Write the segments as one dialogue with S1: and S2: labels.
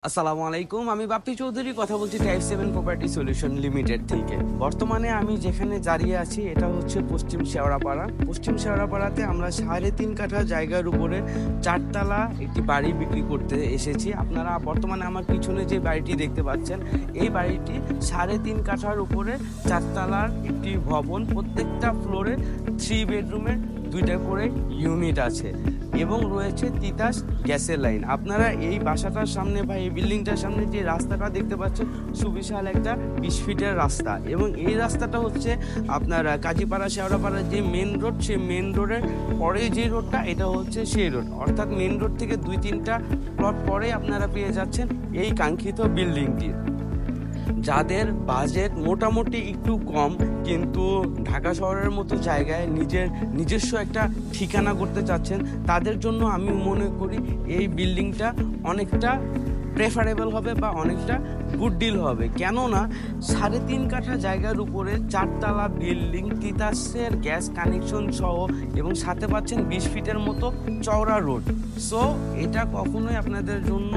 S1: আসসালামু আলাইকুম, আমি বাপ্পি চৌধুরী কথা বলছি টাইপ 7 প্রপার্টি সলিউশন লিমিটেড থেকে। বর্তমানে আমি যেখানে দাঁড়িয়ে আছি এটা হচ্ছে পশ্চিম শেওড়াপাড়া। পশ্চিম শেওড়াপাড়াতে আমরা 3.5 কাঠা জায়গার উপরে 4তলা একটি বাড়ি বিক্রি করতে এসেছি। আপনারা বর্তমানে আমার পিছনে যে বাড়িটি দেখতে পাচ্ছেন, এই বাড়িটি 3.5 কাঠার উপরে 4তলার একটি ভবন। প্রত্যেকটা ফ্লোরে 3 বেডরুমের 2টা করে ইউনিট আছে এবং রয়েছে তিতাস গ্যাসের লাইন। আপনারা এই বাসাটার সামনে বা এই বিল্ডিংটার সামনে যে রাস্তাটা দেখতে পাচ্ছেন, সুবিশাল একটা 20 ফিটের রাস্তা, এবং এই রাস্তাটা হচ্ছে আপনার কাজীপাড়া শেওড়াপাড়ার যে মেন রোড, সেই মেন রোডের পরে যে রোডটা, এটা হচ্ছে সেই রোড। অর্থাৎ মেন রোড থেকে 2-3টা প্লট পরে আপনারা পেয়ে যাচ্ছেন এই কাঙ্ক্ষিত বিল্ডিংটি। যাদের বাজেট মোটামুটি একটু কম, কিন্তু ঢাকা শহরের মতো জায়গায় নিজস্ব একটা ঠিকানা করতে চাচ্ছেন, তাদের জন্য আমি মনে করি এই বিল্ডিংটা অনেকটা প্রেফারেবল হবে বা অনেকটা গুড ডিল হবে। কেননা 3.5 কাঠা জায়গার উপরে 4তলা বিল্ডিং, তিতাসের গ্যাস কানেকশন সহ, এবং সাথে পাচ্ছেন 20 ফিটের মতো চওড়া রোড। সো এটা কখনোই আপনাদের জন্য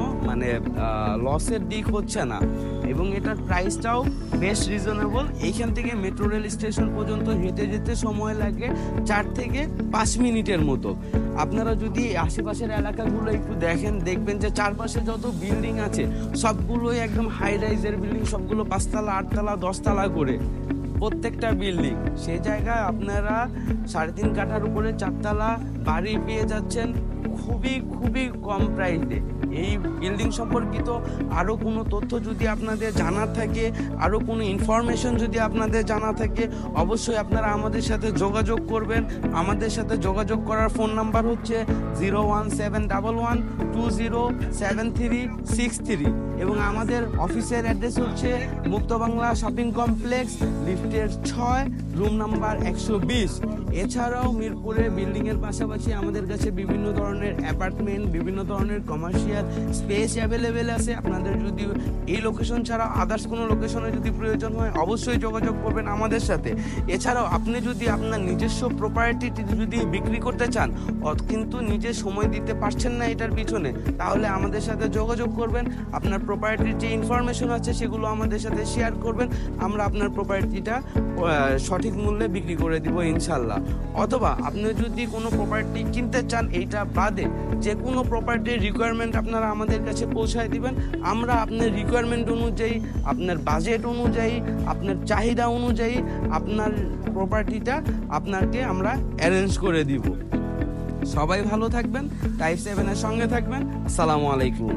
S1: লসের দিক হচ্ছে না, এবং এটার প্রাইসটাও বেশ রিজনেবল। এইখান থেকে মেট্রো রেল স্টেশন পর্যন্ত হেঁটে যেতে সময় লাগে 4 থেকে 5 মিনিটের মতো। আপনারা যদি আশেপাশের এলাকাগুলো একটু দেখবেন যে চারপাশে যত বিল্ডিং আছে সবগুলোই একদম হাই রাইজের বিল্ডিং, সবগুলো 5তলা, 8তলা, 10তলা করে প্রত্যেকটা বিল্ডিং। সেই জায়গায় আপনারা 3.5 কাঠার উপরে 4তলা বাড়ি পেয়ে যাচ্ছেন খুবই খুবই কম প্রাইসে। এই বিল্ডিং সম্পর্কিত আরও কোনো তথ্য যদি আপনাদের জানার থাকে, আরও কোনো ইনফরমেশন যদি আপনাদের জানা থাকে, অবশ্যই আপনারা আমাদের সাথে যোগাযোগ করবেন। আমাদের সাথে যোগাযোগ করার ফোন নাম্বার হচ্ছে 01711207363, এবং আমাদের অফিসের অ্যাড্রেস হচ্ছে মুক্ত বাংলা শপিং কমপ্লেক্স, লিফটের 6, রুম নাম্বার 120। এছাড়াও মিরপুরে বিল্ডিংয়ের পাশাপাশি আমাদের কাছে বিভিন্ন ধরনের অ্যাপার্টমেন্ট, বিভিন্ন ধরনের কমার্শিয়াল স্পেস অ্যাভেলেবেল আছে। আপনাদের যদি এই লোকেশন ছাড়া আদার্স কোনো লোকেশনে যদি প্রয়োজন হয়, অবশ্যই যোগাযোগ করবেন আমাদের সাথে। এছাড়াও আপনি যদি আপনার নিজস্ব প্রপার্টিটি যদি বিক্রি করতে চান, কিন্তু নিজে সময় দিতে পারছেন না এটার পিছনে, তাহলে আমাদের সাথে যোগাযোগ করবেন। আপনার প্রপার্টির যে ইনফরমেশন আছে সেগুলো আমাদের সাথে শেয়ার করবেন। আমরা আপনার প্রপার্টিটা সঠিক মূল্যে বিক্রি করে দিব ইনশাল্লাহ। অথবা আপনি যদি কোনো প্রপার্টি কিনতে চান, এইটা বাদে যে কোনো প্রপার্টির রিকোয়ারমেন্ট আপনারা আমাদের কাছে পৌঁছায় দিবেন। আমরা আপনার রিকোয়ারমেন্ট অনুযায়ী, আপনার বাজেট অনুযায়ী, আপনার চাহিদা অনুযায়ী আপনার প্রপার্টিটা আপনাকে আমরা অ্যারেঞ্জ করে দিব। সবাই ভালো থাকবেন, টাইপ 7-এর সঙ্গে থাকবেন। আসসালামু আলাইকুম।